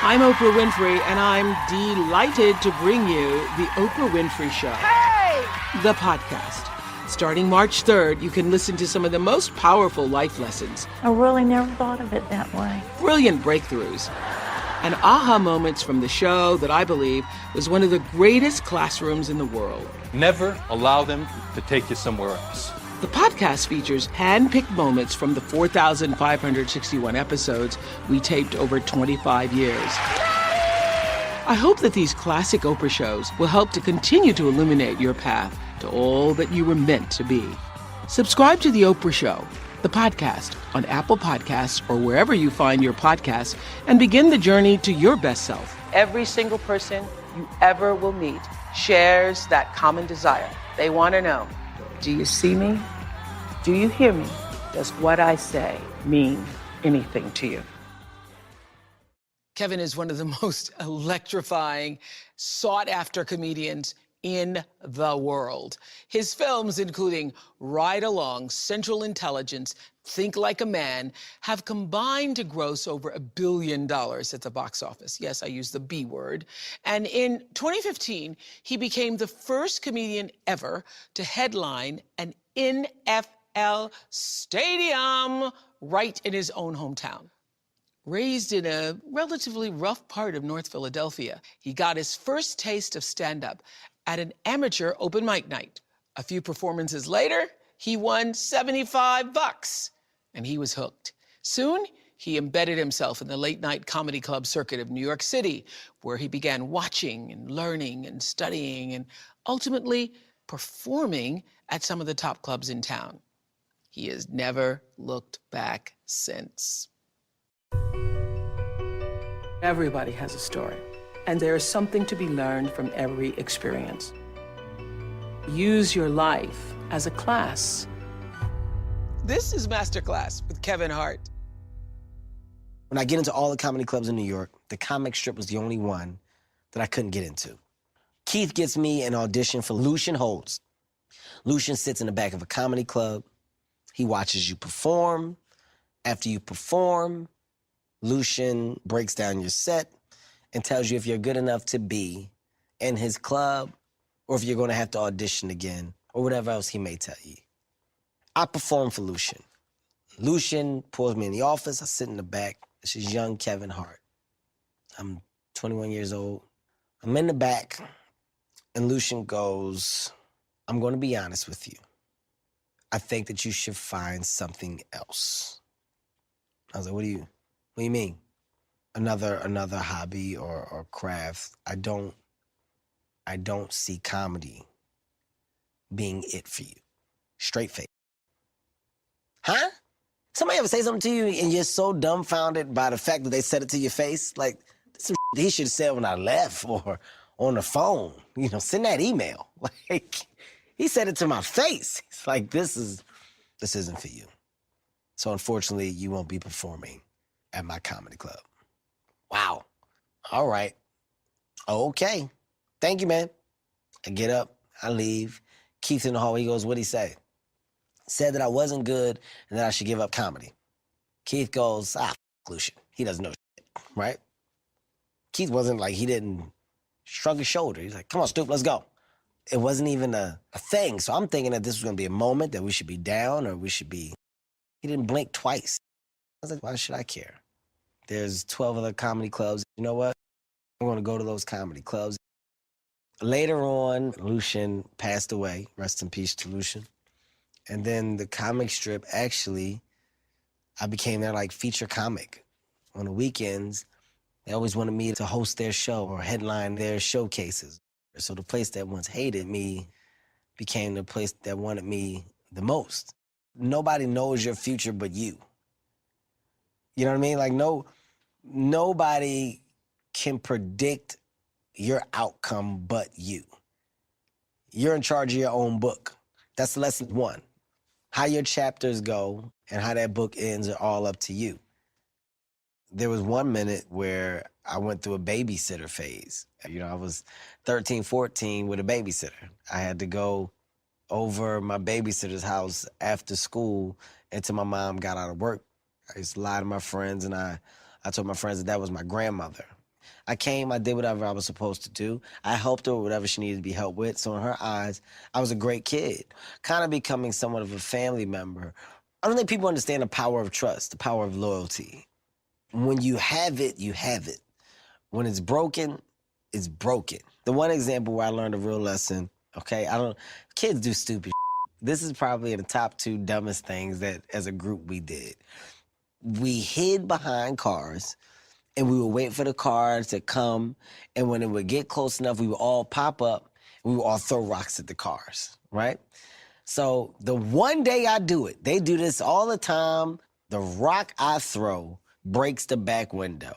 I'm Oprah Winfrey, and I'm delighted to bring you The Oprah Winfrey Show. Hey! The podcast. Starting March 3rd, you can listen to some of the most powerful life lessons. I really never thought of it that way. Brilliant breakthroughs. And aha moments from the show that I believe was one of the greatest classrooms in the world. Never allow them to take you somewhere else. The podcast features hand-picked moments from the 4,561 episodes we taped over 25 years. I hope that these classic Oprah shows will help to continue to illuminate your path to all that you were meant to be. Subscribe to The Oprah Show, the podcast, on Apple Podcasts or wherever you find your podcasts, and begin the journey to your best self. Every single person you ever will meet shares that common desire. They want to know, do you see me? Do you hear me? Does what I say mean anything to you? Kevin is one of the most electrifying, sought-after comedians in the world. His films, including Ride Along, Central Intelligence, Think Like a Man, have combined to gross over $1 billion at the box office. Yes, I use the B word. And in 2015, he became the first comedian ever to headline an NFL stadium right in his own hometown. Raised in a relatively rough part of North Philadelphia, he got his first taste of stand-up at an amateur open mic night. A few performances later, he won $75, and he was hooked. Soon, he embedded himself in the late-night comedy club circuit of New York City, where he began watching and learning and studying and ultimately performing at some of the top clubs in town. He has never looked back since. Everybody has a story, and there is something to be learned from every experience. Use your life as a class. This is Masterclass with Kevin Hart. When I get into all the comedy clubs in New York, the comic strip was the only one that I couldn't get into. Keith gets me an audition for Lucian Holds. Lucian sits in the back of a comedy club. He watches you perform. After you perform, Lucian breaks down your set and tells you if you're good enough to be in his club or if you're going to have to audition again or whatever else he may tell you. I perform for Lucian. Lucian pulls me in the office. I sit in the back. This is young Kevin Hart. I'm 21 years old. I'm in the back, and Lucian goes, I'm going to be honest with you. I think that you should find something else. I was like, what do you mean? Another hobby or craft. I don't see comedy being it for you. Straight face. Huh? Somebody ever say something to you and you're so dumbfounded by the fact that they said it to your face? Like, some he should have said when I left or on the phone. You know, send that email. Like, he said it to my face. It's like, this isn't for you. So unfortunately, you won't be performing at my comedy club. Wow. All right. Okay. Thank you, man. I get up, I leave. Keith's in the hallway. He goes, what'd he say? Said that I wasn't good and that I should give up comedy. Keith goes, Lucian. He doesn't know shit, right? Keith wasn't like, he didn't shrug his shoulder. He's like, come on, Stoop, let's go. It wasn't even a thing. So I'm thinking that this was gonna be a moment that we should be down or we should be. He didn't blink twice. I was like, why should I care? There's 12 other comedy clubs. You know what? I'm gonna go to those comedy clubs. Later on, Lucian passed away. Rest in peace to Lucian. And then the comic strip, actually, I became their like feature comic. On the weekends, they always wanted me to host their show or headline their showcases. So the place that once hated me became the place that wanted me the most. Nobody knows your future but you. You know what I mean? Like, nobody can predict your outcome but you. You're in charge of your own book. That's lesson one. How your chapters go and how that book ends are all up to you. There was one minute where I went through a babysitter phase. You know, I was 13, 14 with a babysitter. I had to go over my babysitter's house after school until my mom got out of work. I used to lie to my friends, and I told my friends that was my grandmother. I came, I did whatever I was supposed to do. I helped her with whatever she needed to be helped with. So in her eyes, I was a great kid, kind of becoming somewhat of a family member. I don't think people understand the power of trust, the power of loyalty. When you have it, you have it. When it's broken, it's broken. The one example where I learned a real lesson, okay, kids do stupid. This is probably in the top 2 dumbest things that as a group we did. We hid behind cars and we would wait for the car to come, and when it would get close enough, we would all pop up and we would all throw rocks at the cars, right? So the one day I do it, they do this all the time, the rock I throw breaks the back window.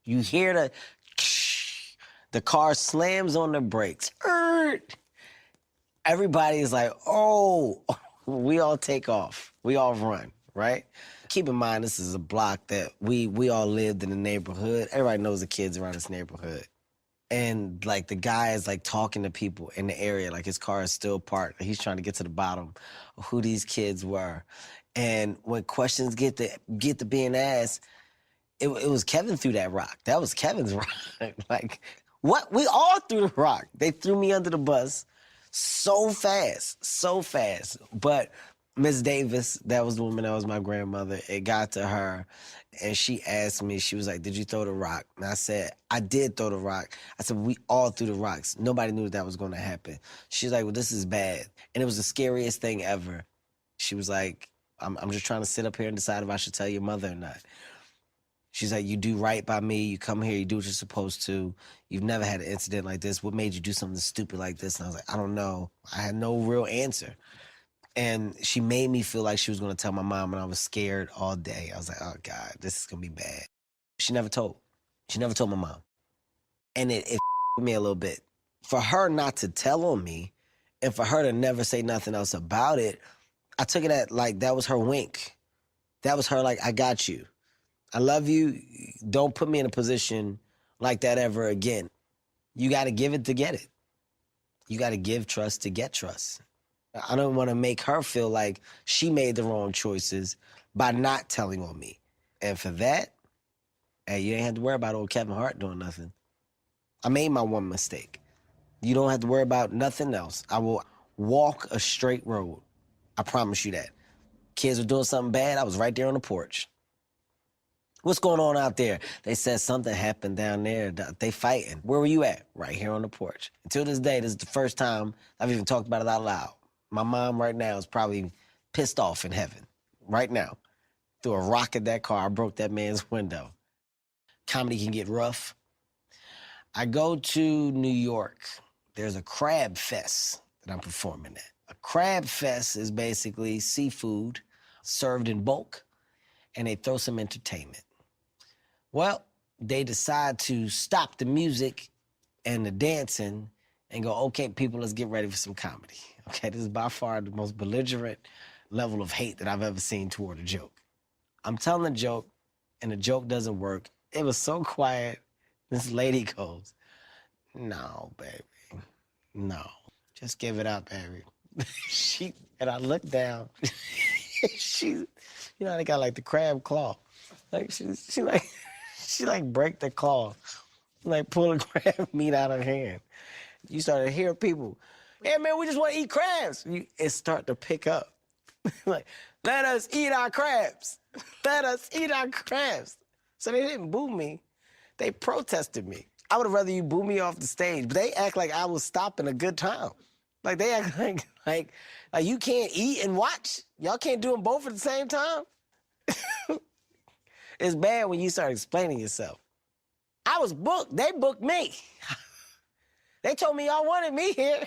You hear the car slams on the brakes. Everybody is like, oh, we all take off. We all run, right? Keep in mind, this is a block that we all lived in the neighborhood. Everybody knows the kids around this neighborhood. And, like, the guy is, like, talking to people in the area. Like, his car is still parked. He's trying to get to the bottom of who these kids were. And when questions get to being asked, it was Kevin threw that rock. That was Kevin's rock. Like, what? We all threw the rock. They threw me under the bus so fast. But Miss Davis, that was the woman that was my grandmother, it got to her, and she asked me, she was like, did you throw the rock? And I said, I did throw the rock. I said, we all threw the rocks. Nobody knew that was going to happen. She's like, well, this is bad. And it was the scariest thing ever. She was like, I'm just trying to sit up here and decide if I should tell your mother or not. She's like, you do right by me. You come here, you do what you're supposed to. You've never had an incident like this. What made you do something stupid like this? And I was like, I don't know. I had no real answer. And she made me feel like she was going to tell my mom, and I was scared all day. I was like, oh, God, this is going to be bad. She never told. She never told my mom. And it with me a little bit. For her not to tell on me and for her to never say nothing else about it, I took it at, like, that was her wink. That was her, like, I got you. I love you. Don't put me in a position like that ever again. You got to give it to get it. You got to give trust to get trust. I don't want to make her feel like she made the wrong choices by not telling on me. And for that, hey, you ain't have to worry about old Kevin Hart doing nothing. I made my one mistake. You don't have to worry about nothing else. I will walk a straight road. I promise you that. Kids were doing something bad, I was right there on the porch. What's going on out there? They said something happened down there. They fighting. Where were you at? Right here on the porch. Until this day, this is the first time I've even talked about it out loud. My mom right now is probably pissed off in heaven. Right now. Threw a rock at that car. I broke that man's window. Comedy can get rough. I go to New York. There's a crab fest that I'm performing at. A crab fest is basically seafood served in bulk, and they throw some entertainment. Well, they decide to stop the music and the dancing and go, okay, people, let's get ready for some comedy. Okay, this is by far the most belligerent level of hate that I've ever seen toward a joke. I'm telling a joke, and the joke doesn't work. It was so quiet. This lady goes, no, baby, no. Just give it up, baby. And I look down. She, you know, they got like the crab claw. Like she like break the claw, like pull the crab meat out of her hand. You start to hear people, hey man, we just want to eat crabs. It start to pick up. Like, let us eat our crabs. Let us eat our crabs. So they didn't boo me. They protested me. I would have rather you boo me off the stage, but they act like I was stopping a good time. Like they act like you can't eat and watch. Y'all can't do them both at the same time. It's bad when you start explaining yourself. I was booked. They booked me. They told me y'all wanted me here.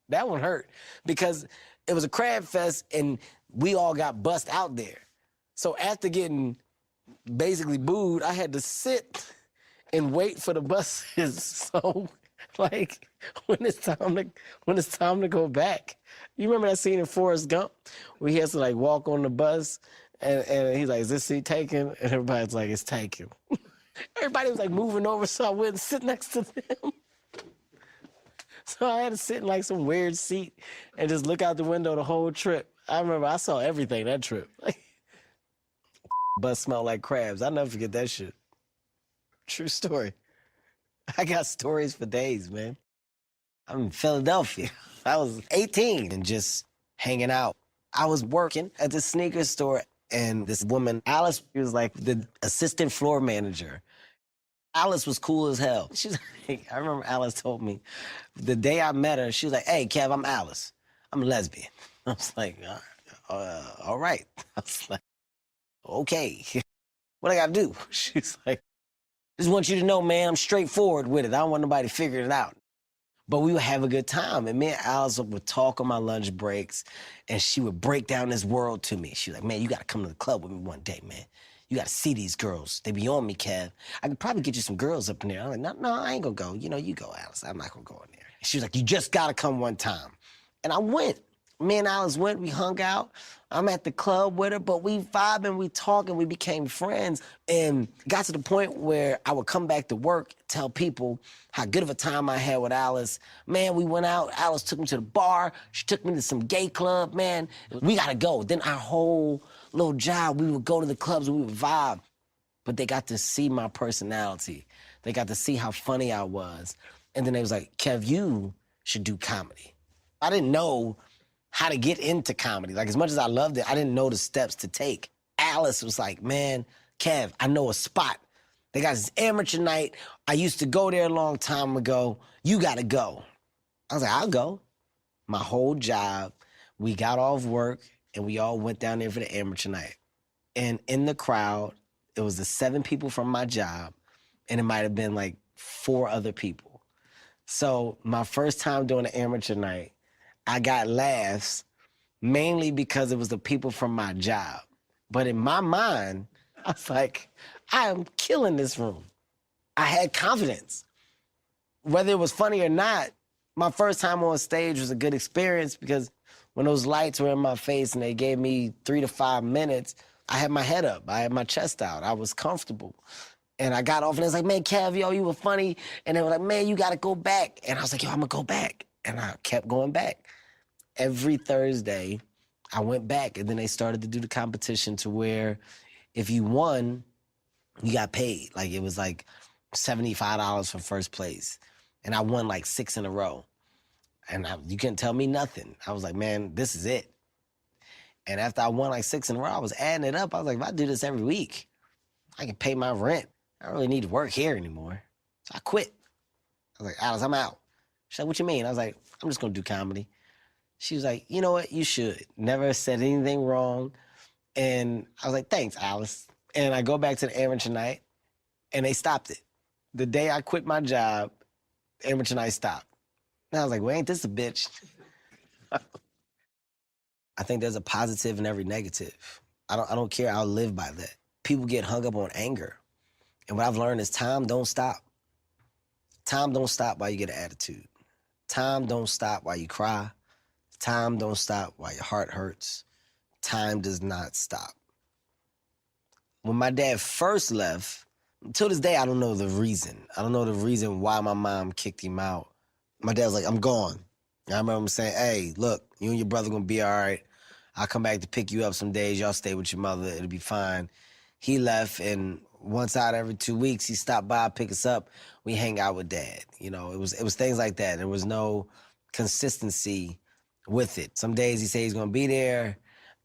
That one hurt because it was a crab fest and we all got bussed out there. So after getting basically booed, I had to sit and wait for the buses. So, like, when it's time to go back. You remember that scene in Forrest Gump where he has to, like, walk on the bus and he's like, is this seat taken? And everybody's like, it's taken. Everybody was, like, moving over so I wouldn't sit next to them. So I had to sit in, like, some weird seat and just look out the window the whole trip. I remember I saw everything that trip. Like, bus smelled like crabs. I'll never forget that shit. True story. I got stories for days, man. I'm in Philadelphia. I was 18 and just hanging out. I was working at the sneaker store, and this woman, Alice, she was like the assistant floor manager. Alice was cool as hell. She's like, I remember Alice told me the day I met her, she was like, hey, Kev, I'm Alice. I'm a lesbian. I was like, all right. I was like, okay. What I gotta do? She's like, just want you to know, man, I'm straightforward with it. I don't want nobody to figure it out. But we would have a good time. And me and Alice would talk on my lunch breaks, and she would break down this world to me. She was like, man, you gotta come to the club with me one day, man. You gotta see these girls. They be on me, Kev. I could probably get you some girls up in there. I'm like, no, I ain't gonna go. You know, you go, Alice. I'm not gonna go in there. She was like, you just gotta come one time. And I went. Me and Alice went, we hung out. I'm at the club with her, but we vibing, we talking, we became friends, and got to the point where I would come back to work, tell people how good of a time I had with Alice. Man, we went out, Alice took me to the bar, she took me to some gay club, man. We gotta go. Then our whole little job, we would go to the clubs and we would vibe. But they got to see my personality. They got to see how funny I was. And then they was like, Kev, you should do comedy. I didn't know how to get into comedy. Like, as much as I loved it, I didn't know the steps to take. Alice was like, man, Kev, I know a spot. They got this amateur night. I used to go there a long time ago. You gotta go. I was like, I'll go. My whole job, we got off work and we all went down there for the amateur night. And in the crowd, it was the 7 people from my job, and it might have been like 4 other people. So my first time doing the amateur night, I got laughs mainly because it was the people from my job. But in my mind, I was like, I am killing this room. I had confidence. Whether it was funny or not, my first time on stage was a good experience because when those lights were in my face and they gave me 3 to 5 minutes, I had my head up. I had my chest out. I was comfortable. And I got off and it was like, man, Kev, yo, you were funny. And they were like, man, you got to go back. And I was like, yo, I'm going to go back. And I kept going back. Every Thursday, I went back, and then they started to do the competition to where if you won, you got paid. Like, it was like $75 for first place. And I won like 6 in a row. And you couldn't tell me nothing. I was like, man, this is it. And after I won like 6 in a row, I was adding it up. I was like, if I do this every week, I can pay my rent. I don't really need to work here anymore. So I quit. I was like, Alice, I'm out. She's like, what you mean? I was like, I'm just gonna do comedy. She was like, you know what, you should. Never said anything wrong. And I was like, thanks, Alice. And I go back to the amateur night, and they stopped it. The day I quit my job, the amateur night stopped. And I was like, well, ain't this a bitch? I think there's a positive in every negative. I don't care, I'll live by that. People get hung up on anger. And what I've learned is time don't stop. Time don't stop while you get an attitude. Time don't stop while you cry. Time don't stop while your heart hurts. Time does not stop. When my dad first left, to this day, I don't know the reason. I don't know the reason why my mom kicked him out. My dad was like, I'm gone. And I remember him saying, hey, look, you and your brother gonna be all right. I'll come back to pick you up some days. Y'all stay with your mother. It'll be fine. He left, and once out every 2 weeks, he stopped by, pick us up. We hang out with Dad. You know, it was things like that. There was no consistency with it. Some days he say he's gonna be there,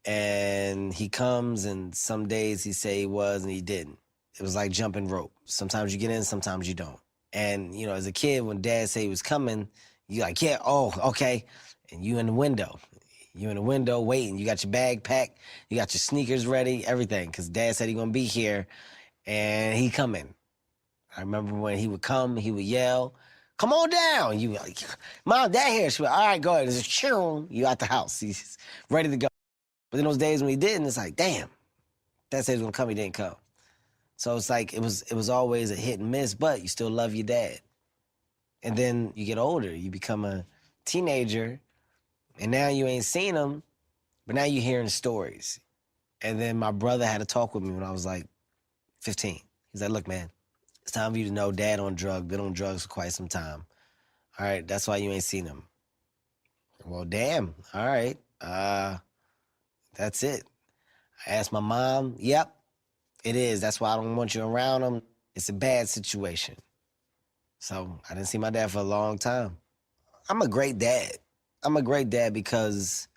and he comes, and some days he say he was, and he didn't. It was like jumping rope. Sometimes you get in, sometimes you don't. And, you know, as a kid, when Dad said he was coming, you like, yeah, oh, okay. And you in the window. You in the window waiting. You got your bag packed. You got your sneakers ready, everything. Because Dad said he gonna be here, and he coming. I remember when he would come, he would yell, come on down. You like, Mom, Dad here. She would, all right, go ahead. Just chill. You out the house. He's ready to go. But in those days when he didn't, it's like, damn. Dad said he was gonna come, he didn't come. So it's like, it was always a hit and miss, but you still love your dad. And then you get older, you become a teenager, and now you ain't seen him, but now you're hearing stories. And then my brother had a talk with me when I was like 15. He's like, look, man, it's time for you to know Dad on drugs, been on drugs for quite some time. All right, that's why you ain't seen him. Well, damn, all right, that's it. I asked my mom, yep, it is. That's why I don't want you around him. It's a bad situation. So I didn't see my dad for a long time. I'm a great dad. I'm a great dad because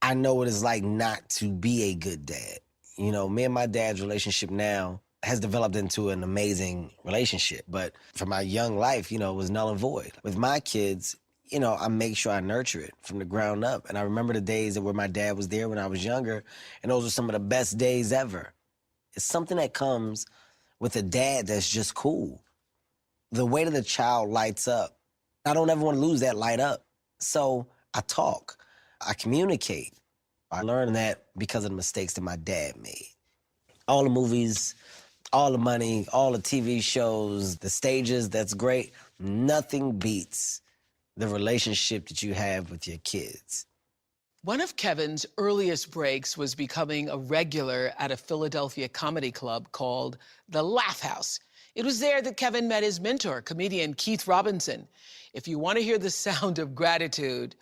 I know what it's like not to be a good dad. You know, me and my dad's relationship now has developed into an amazing relationship. But for my young life, you know, it was null and void. With my kids, you know, I make sure I nurture it from the ground up. And I remember the days where my dad was there when I was younger, and those were some of the best days ever. It's something that comes with a dad that's just cool. The way that the child lights up, I don't ever want to lose that light up. So I talk, I communicate. I learned that because of the mistakes that my dad made. All the movies, all the money, all the TV shows, the stages, that's great. Nothing beats the relationship that you have with your kids. One of Kevin's earliest breaks was becoming a regular at a Philadelphia comedy club called the Laugh House. It was there that Kevin met his mentor, comedian Keith Robinson. If you want to hear the sound of gratitude,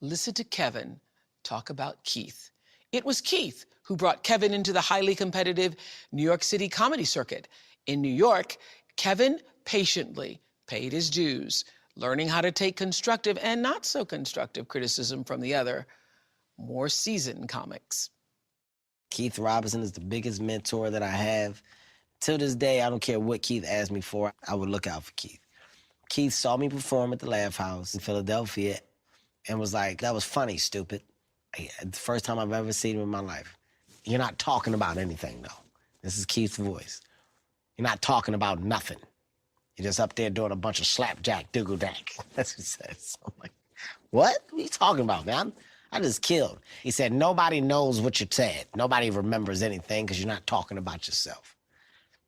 listen to Kevin talk about Keith. It was Keith who brought Kevin into the highly competitive New York City comedy circuit. In New York, Kevin patiently paid his dues, learning how to take constructive and not so constructive criticism from the other, more seasoned comics. Keith Robinson is the biggest mentor that I have. To this day, I don't care what Keith asked me for, I would look out for Keith. Keith saw me perform at the Laugh House in Philadelphia and was like, "That was funny, stupid." The first time I've ever seen him in my life. "You're not talking about anything, though." This is Keith's voice. "You're not talking about nothing. You're just up there doing a bunch of slapjack, doogle-dack." That's what he says. I'm like, what are you talking about, man? I just killed. He said, "Nobody knows what you said. Nobody remembers anything because you're not talking about yourself."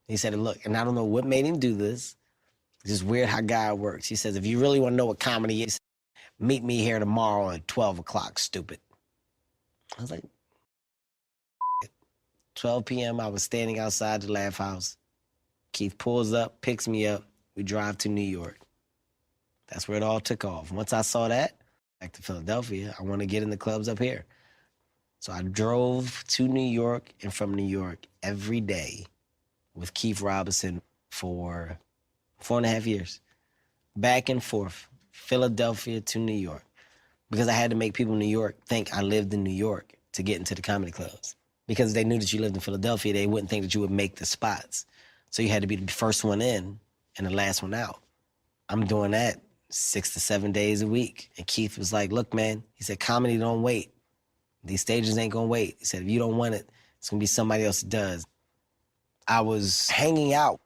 He said, "Look," and I don't know what made him do this. It's just weird how God works. He says, "If you really want to know what comedy is, meet me here tomorrow at 12 o'clock, stupid." I was like, 12 p.m., I was standing outside the Laugh House. Keith pulls up, picks me up. We drive to New York. That's where it all took off. Once I saw that, back to Philadelphia, I want to get in the clubs up here. So I drove to New York and from New York every day with Keith Robinson for 4.5 years. Back and forth, Philadelphia to New York. Because I had to make people in New York think I lived in New York to get into the comedy clubs. Because they knew that you lived in Philadelphia, they wouldn't think that you would make the spots. So you had to be the first one in and the last one out. I'm doing that 6 to 7 days a week. And Keith was like, "Look, man," he said, "comedy don't wait. These stages ain't gonna wait." He said, "If you don't want it, it's gonna be somebody else that does." I was hanging out.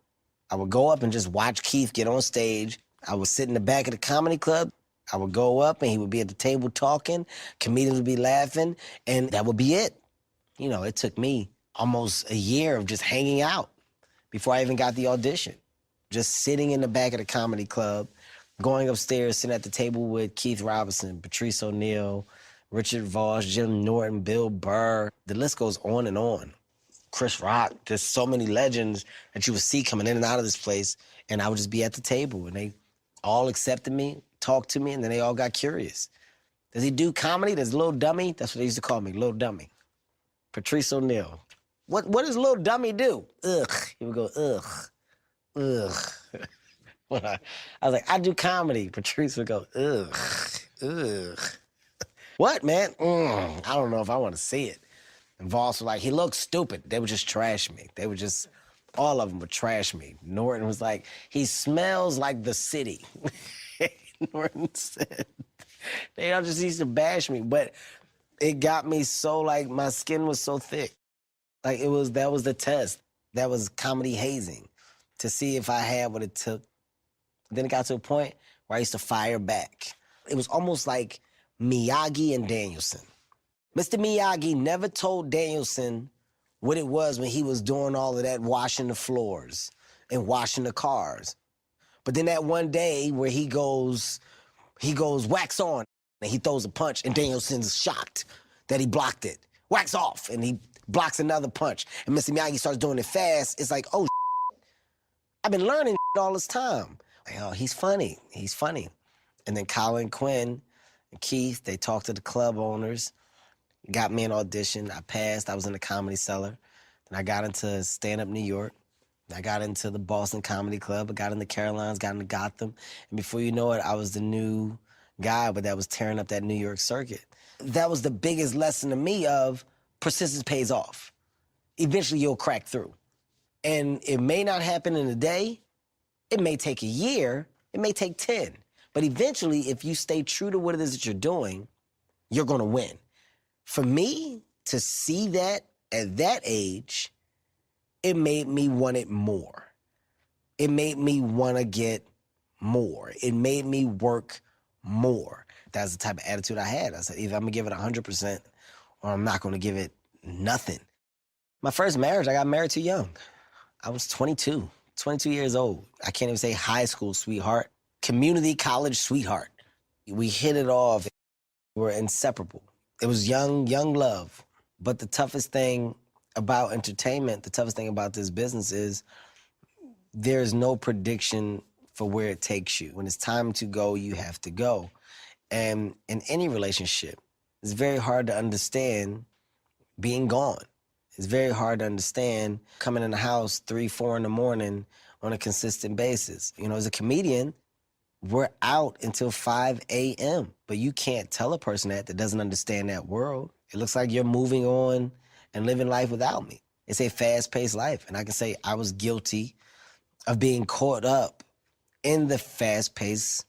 I would go up and just watch Keith get on stage. I would sit in the back of the comedy club. I would go up and he would be at the table talking. Comedians would be laughing, and that would be it. You know, it took me almost a year of just hanging out before I even got the audition. Just sitting in the back of the comedy club, going upstairs, sitting at the table with Keith Robinson, Patrice O'Neal, Richard Voss, Jim Norton, Bill Burr. The list goes on and on. Chris Rock, there's so many legends that you would see coming in and out of this place, and I would just be at the table, and they all accepted me, talked to me, and then they all got curious. "Does he do comedy? Does Lil Dummy?" That's what they used to call me, Lil Dummy. Patrice O'Neal. What does Lil Dummy do?" "Ugh." He would go, "Ugh, ugh." When I was like, "I do comedy." Patrice would go, "Ugh, ugh." "What, man?" I don't know if I want to see it." And Voss was like, "He looks stupid." They would just trash me. They would just, all of them would trash me. Norton was like, "He smells like the city." Norton said, they all just used to bash me, but it got me so, like, my skin was so thick. Like, that was the test. That was comedy hazing, to see if I had what it took. Then it got to a point where I used to fire back. It was almost like Miyagi and Danielson. Mr. Miyagi never told Danielson what it was when he was doing all of that washing the floors and washing the cars. But then that one day where he goes wax on, and he throws a punch, and Danielson's shocked that he blocked it. Wax off, and he blocks another punch. And Mr. Miyagi starts doing it fast. It's like, oh, I've been learning all this time. Like, oh, he's funny. He's funny. And then Colin Quinn and Keith, they talked to the club owners, got me an audition. I passed. I was in the Comedy Cellar. Then I got into Stand Up New York. I got into the Boston Comedy Club, I got into Caroline's, got into Gotham, and before you know it, I was the new guy, but that was tearing up that New York circuit. That was the biggest lesson to me of persistence pays off. Eventually you'll crack through. And it may not happen in a day, it may take a year, it may take 10. But eventually, if you stay true to what it is that you're doing, you're gonna win. For me, to see that at that age, it made me want it more. It made me wanna get more. It made me work more. That's the type of attitude I had. I said, either I'm gonna give it 100% or I'm not gonna give it nothing. My first marriage, I got married too young. I was 22 years old. I can't even say high school sweetheart, community college sweetheart. We hit it off. We were inseparable. It was young love. But the toughest thing about entertainment, the toughest thing about this business is there's no prediction for where it takes you. When it's time to go, you have to go. And in any relationship, it's very hard to understand being gone. It's very hard to understand coming in the house 3, 4 in the morning on a consistent basis. You know, as a comedian, we're out until 5 a.m., but you can't tell a person that doesn't understand that world. It looks like you're moving on and living life without me. It's a fast-paced life, and I can say I was guilty of being caught up in the fast-paced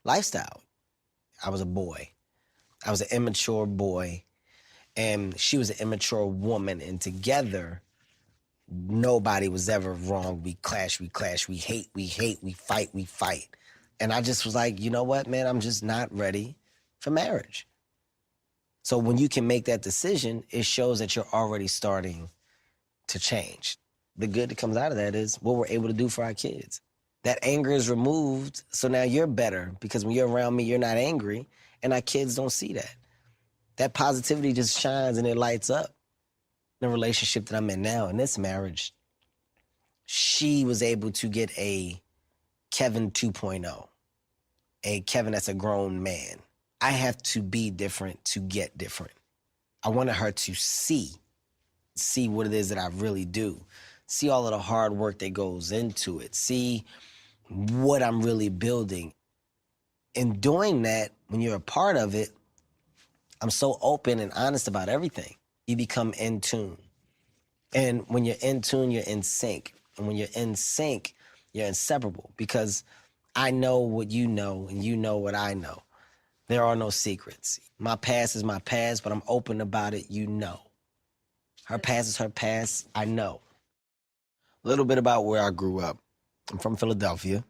lifestyle. I was a boy. I was an immature boy, and she was an immature woman, and together, nobody was ever wrong. We clash, we hate, we fight. And I just was like, you know what, man, I'm just not ready for marriage. So when you can make that decision, it shows that you're already starting to change. The good that comes out of that is what we're able to do for our kids. That anger is removed, so now you're better, because when you're around me, you're not angry, and our kids don't see that. That positivity just shines and it lights up. The relationship that I'm in now, in this marriage, she was able to get a Kevin 2.0, a Kevin that's a grown man. I have to be different to get different. I wanted her to see what it is that I really do, see all of the hard work that goes into it, see what I'm really building. In doing that, when you're a part of it, I'm so open and honest about everything. You become in tune. And when you're in tune, you're in sync. And when you're in sync, you're inseparable, because I know what you know and you know what I know. There are no secrets. My past is my past, but I'm open about it, you know. Her past is her past, I know. A little bit about where I grew up. I'm from Philadelphia,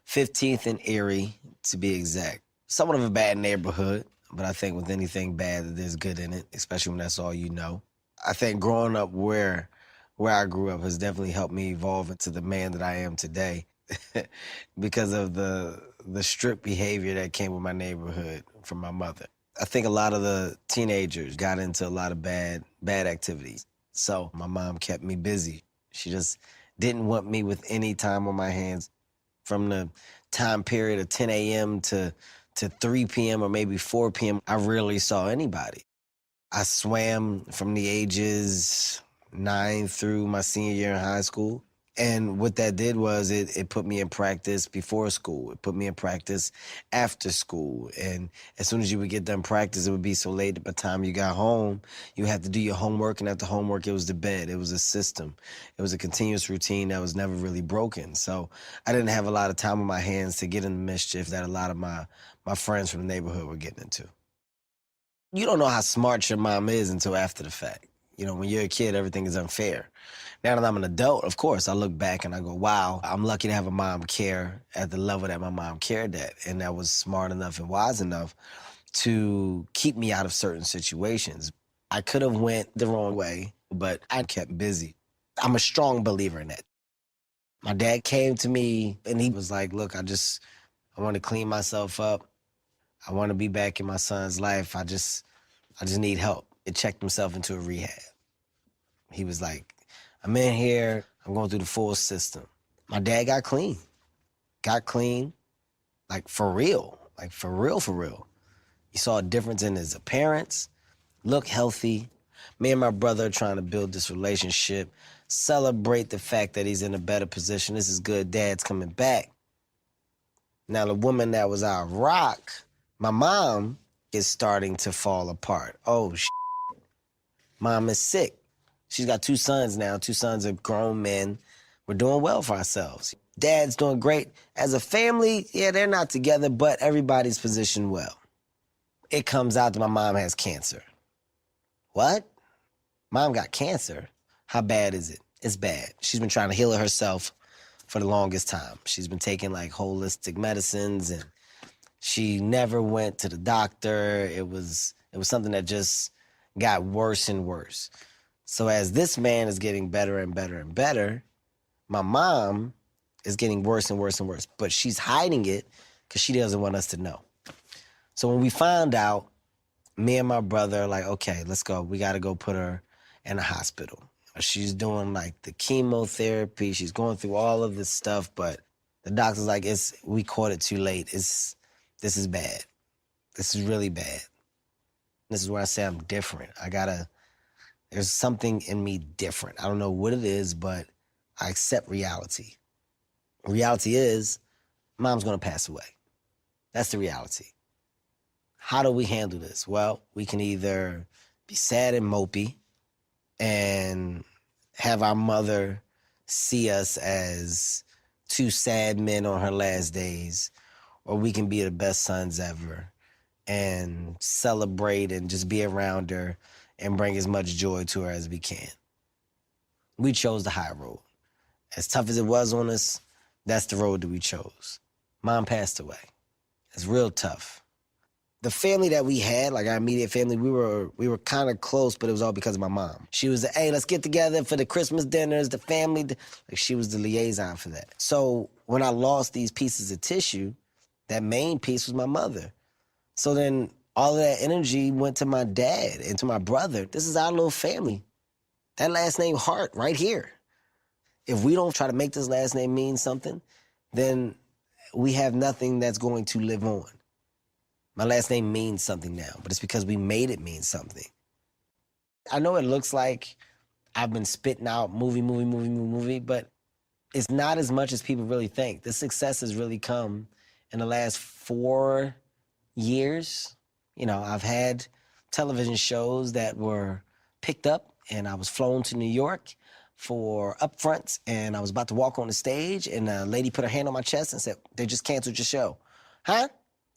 15th and Erie, to be exact. Somewhat of a bad neighborhood, but I think with anything bad, there's good in it, especially when that's all you know. I think growing up where I grew up has definitely helped me evolve into the man that I am today because of the strict behavior that came with my neighborhood from my mother. I think a lot of the teenagers got into a lot of bad activities. So my mom kept me busy. She just didn't want me with any time on my hands. From the time period of 10 a.m. to 3 p.m. or maybe 4 p.m., I rarely saw anybody. I swam from the ages 9 through my senior year in high school. And what that did was it put me in practice before school. It put me in practice after school. And as soon as you would get done practice, it would be so late that by the time you got home, you had to do your homework. And after homework, it was to bed. It was a system. It was a continuous routine that was never really broken. So I didn't have a lot of time on my hands to get in the mischief that a lot of my friends from the neighborhood were getting into. You don't know how smart your mom is until after the fact. You know, when you're a kid, everything is unfair. Now that I'm an adult, of course, I look back and I go, wow, I'm lucky to have a mom care at the level that my mom cared at, and that was smart enough and wise enough to keep me out of certain situations. I could have went the wrong way, but I kept busy. I'm a strong believer in that. My dad came to me and he was like, look, I want to clean myself up. I want to be back in my son's life. I just need help. He checked himself into a rehab. He was like, I'm in here, I'm going through the full system. My dad got clean, like for real, for real. You saw a difference in his appearance, looked healthy. Me and my brother trying to build this relationship celebrate the fact that he's in a better position. This is good. Dad's coming back. Now, the woman that was our rock, my mom, is starting to fall apart. Oh, Mom is sick. She's got 2 sons now. 2 sons are grown men. We're doing well for ourselves. Dad's doing great. As a family, yeah, they're not together, but everybody's positioned well. It comes out that my mom has cancer. What? Mom got cancer? How bad is it? It's bad. She's been trying to heal it herself for the longest time. She's been taking like holistic medicines, and she never went to the doctor. It was something that just got worse and worse. So as this man is getting better and better and better, my mom is getting worse and worse and worse. But she's hiding it because she doesn't want us to know. So when we found out, me and my brother are like, okay, let's go. We got to go put her in a hospital. She's doing like the chemotherapy. She's going through all of this stuff, but the doctor's like, we caught it too late. This is bad. This is really bad. This is where I say I'm different. There's something in me different. I don't know what it is, but I accept reality. Reality is, Mom's gonna pass away. That's the reality. How do we handle this? Well, we can either be sad and mopey and have our mother see us as 2 sad men on her last days, or we can be the best sons ever and celebrate and just be around her and bring as much joy to her as we can. We chose the high road. As tough as it was on us, that's the road that we chose. Mom passed away. It's real tough. The family that we had, like our immediate family, we were kind of close, but it was all because of my mom. She was hey, let's get together for the Christmas dinners, the family. Like, she was the liaison for that. So when I lost these pieces of tissue, that main piece was my mother. So then all of that energy went to my dad and to my brother. This is our little family. That last name, Hart, right here. If we don't try to make this last name mean something, then we have nothing that's going to live on. My last name means something now, but it's because we made it mean something. I know it looks like I've been spitting out movie, but it's not as much as people really think. The success has really come in the last 4 years. You know, I've had television shows that were picked up, and I was flown to New York for upfronts, and I was about to walk on the stage, and a lady put her hand on my chest and said, "They just canceled your show." Huh?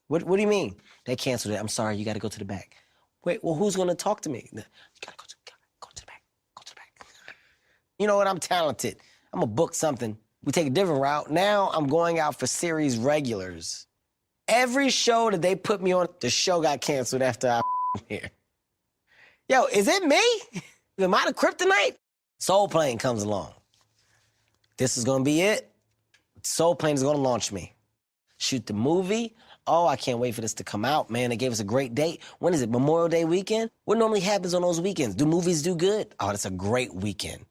What do you mean? They canceled it. I'm sorry, you got to go to the back. Wait, well, who's going to talk to me? You got to go to the back. Go to the back. You know what? I'm talented. I'm going to book something. We take a different route. Now I'm going out for series regulars. Every show that they put me on, the show got canceled after I here. Yo, is it me? Am I the kryptonite? Soul Plane comes along. This is going to be it. Soul Plane is going to launch me. Shoot the movie. Oh, I can't wait for this to come out, man. They gave us a great date. When is it, Memorial Day weekend? What normally happens on those weekends? Do movies do good? Oh, that's a great weekend.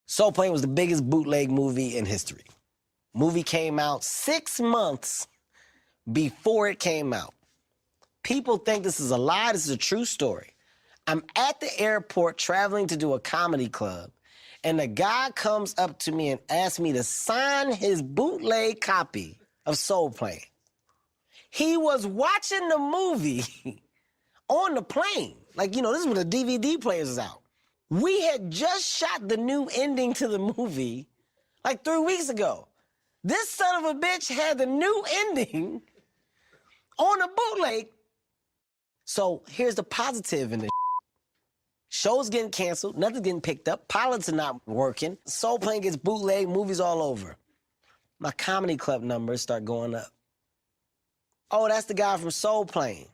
Soul Plane was the biggest bootleg movie in history. Movie came out 6 months before it came out. People think this is a lie. This is a true story. I'm at the airport traveling to do a comedy club, and the guy comes up to me and asks me to sign his bootleg copy of Soul Plane. He was watching the movie on the plane. Like, you know, this is when the DVD players is out. We had just shot the new ending to the movie like 3 weeks ago. This son of a bitch had the new ending on a bootleg. So here's the positive in this. Shows getting canceled, nothing's getting picked up, pilots are not working, Soul Plane gets bootleg, movies all over. My comedy club numbers start going up. Oh, that's the guy from Soul Plane.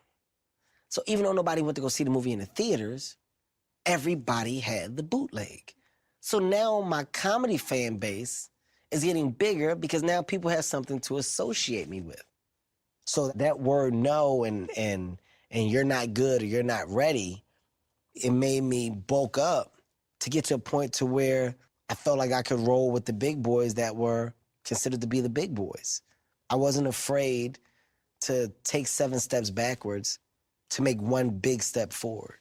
So even though nobody went to go see the movie in the theaters, everybody had the bootleg. So now my comedy fan base is getting bigger because now people have something to associate me with. So that word no and you're not good or you're not ready, it made me bulk up to get to a point to where I felt like I could roll with the big boys that were considered to be the big boys. I wasn't afraid to take 7 steps backwards to make 1 big step forward.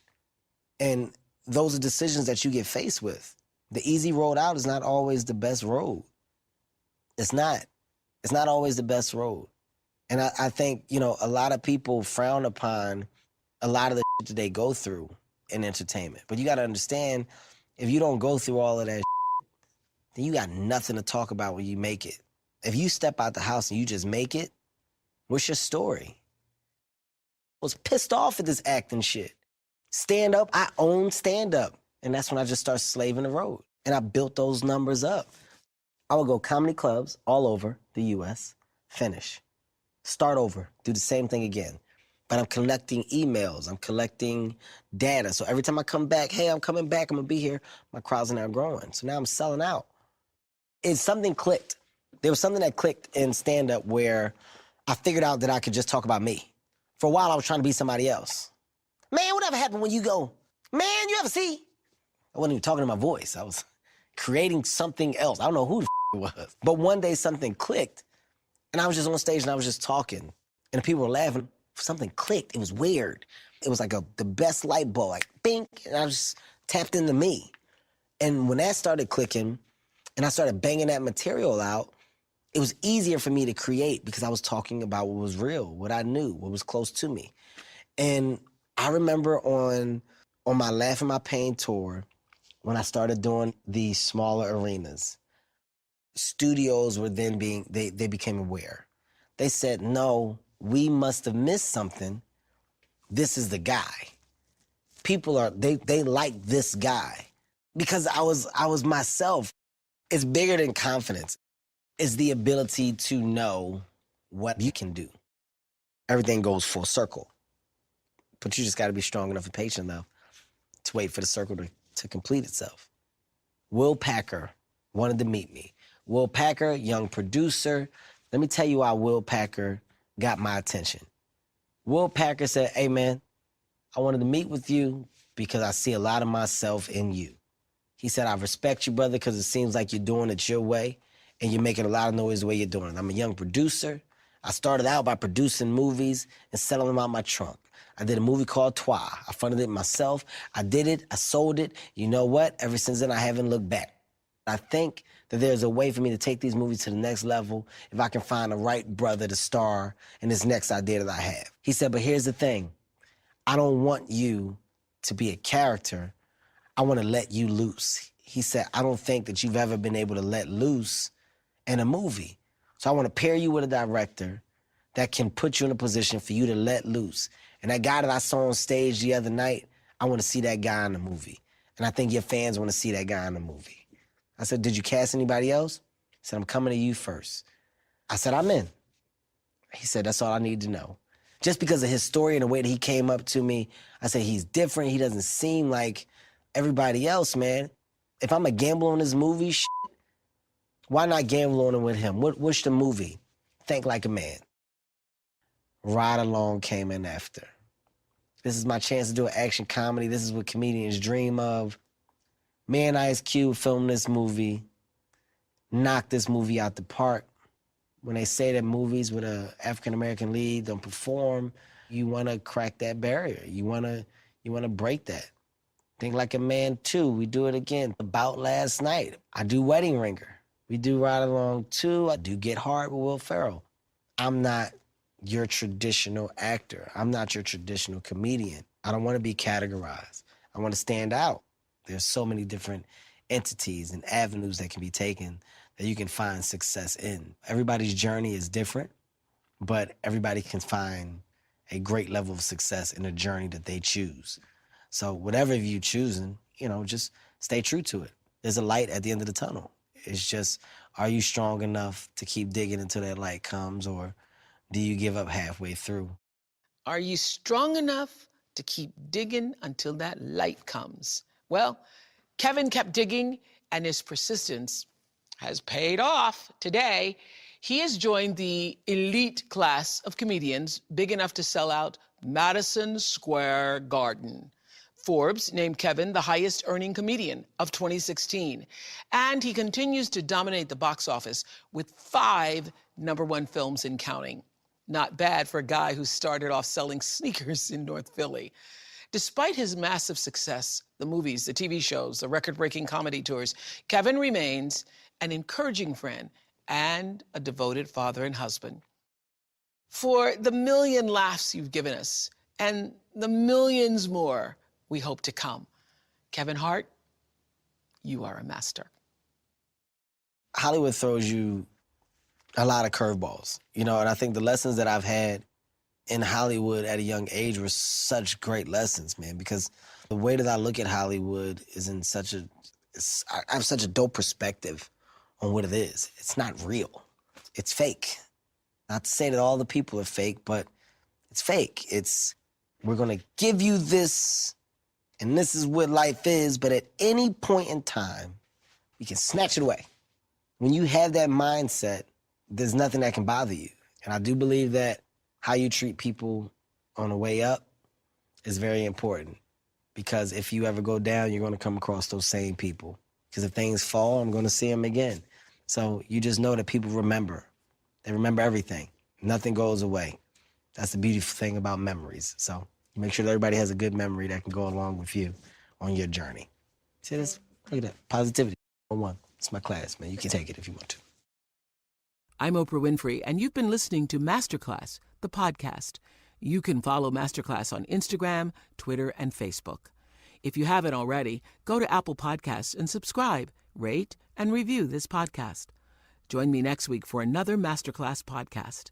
And those are decisions that you get faced with. The easy road out is not always the best road. It's not. It's not always the best road. And I think, you know, a lot of people frown upon a lot of the shit that they go through in entertainment. But you got to understand, if you don't go through all of that shit, then you got nothing to talk about when you make it. If you step out the house and you just make it, what's your story? I was pissed off at this acting shit. Stand up, I own stand up. And that's when I just started slaving the road. And I built those numbers up. I would go comedy clubs all over the US, finish. Start over, do the same thing again. But I'm collecting emails, I'm collecting data. So every time I come back, hey, I'm coming back, I'm gonna be here, my crowds are now growing. So now I'm selling out. It's something clicked. There was something that clicked in stand-up where I figured out that I could just talk about me. For a while, I was trying to be somebody else. Man, whatever happened when you go, man, you ever see? I wasn't even talking to my voice. I was creating something else. I don't know who the it was. But one day something clicked, and I was just on stage and I was just talking, and the people were laughing. Something clicked. It was weird. It was like the best light bulb, like bink, and I just tapped into me. And when that started clicking, and I started banging that material out, it was easier for me to create because I was talking about what was real, what I knew, what was close to me. And I remember on my Laugh in My Pain tour, when I started doing the smaller arenas, studios were then they became aware. They said, no, we must have missed something. This is the guy. People they like this guy. Because I was myself. It's bigger than confidence. It's the ability to know what you can do. Everything goes full circle. But you just gotta be strong enough and patient enough to wait for the circle to complete itself. Will Packer wanted to meet me. Will Packer, young producer. Let me tell you why Will Packer got my attention. Will Packer said, hey man, I wanted to meet with you because I see a lot of myself in you. He said, I respect you, brother, because it seems like you're doing it your way and you're making a lot of noise the way you're doing it. I'm a young producer. I started out by producing movies and selling them out my trunk. I did a movie called Toi. I funded it myself. I did it. I sold it. You know what? Ever since then, I haven't looked back. I think that there's a way for me to take these movies to the next level if I can find the right brother to star in this next idea that I have. He said, but here's the thing. I don't want you to be a character. I want to let you loose. He said, I don't think that you've ever been able to let loose in a movie. So I want to pair you with a director that can put you in a position for you to let loose. And that guy that I saw on stage the other night, I want to see that guy in the movie. And I think your fans want to see that guy in the movie. I said, did you cast anybody else? He said, I'm coming to you first. I said, I'm in. He said, that's all I need to know. Just because of his story and the way that he came up to me, I said, he's different. He doesn't seem like everybody else, man. If I'm a gamble on this movie shit, why not gamble on it with him? What's the movie? Think Like a Man. Ride Along came in after. This is my chance to do an action comedy. This is what comedians dream of. Me and Ice Cube filmed this movie, knocked this movie out the park. When they say that movies with an African-American lead don't perform, you want to crack that barrier. You want to break that. Think Like a Man 2, we do it again. About Last Night, I do Wedding Ringer. We do Ride Along 2, I do Get Hard with Will Ferrell. I'm not your traditional actor. I'm not your traditional comedian. I don't want to be categorized. I want to stand out. There's so many different entities and avenues that can be taken that you can find success in. Everybody's journey is different, but everybody can find a great level of success in a journey that they choose. So whatever you're choosing, just stay true to it. There's a light at the end of the tunnel. It's just, are you strong enough to keep digging until that light comes, or do you give up halfway through? Are you strong enough to keep digging until that light comes? Well, Kevin kept digging, and his persistence has paid off. Today, he has joined the elite class of comedians big enough to sell out Madison Square Garden. Forbes named Kevin the highest earning comedian of 2016. And he continues to dominate the box office with 5 #1 films and counting. Not bad for a guy who started off selling sneakers in North Philly. Despite his massive success, the movies, the TV shows, the record-breaking comedy tours, Kevin remains an encouraging friend and a devoted father and husband. For the million laughs you've given us and the millions more we hope to come, Kevin Hart, you are a master. Hollywood throws you a lot of curveballs, you know, and I think the lessons that I've had in Hollywood at a young age were such great lessons, man, because the way that I look at Hollywood is in such a, I have such a dope perspective on what it is. It's not real. It's fake. Not to say that all the people are fake, but it's fake. It's, we're gonna give you this, and this is what life is, but at any point in time, we can snatch it away. When you have that mindset, there's nothing that can bother you. And I do believe that how you treat people on the way up is very important. Because if you ever go down, you're gonna come across those same people. Because if things fall, I'm gonna see them again. So you just know that people remember. They remember everything. Nothing goes away. That's the beautiful thing about memories. So you make sure that everybody has a good memory that can go along with you on your journey. See this? Look at that. Positivity. 101. It's my class, man. You can take it if you want to. I'm Oprah Winfrey, and you've been listening to Masterclass, the podcast. You can follow Masterclass on Instagram, Twitter, and Facebook. If you haven't already, go to Apple Podcasts and subscribe, rate, and review this podcast. Join me next week for another Masterclass podcast.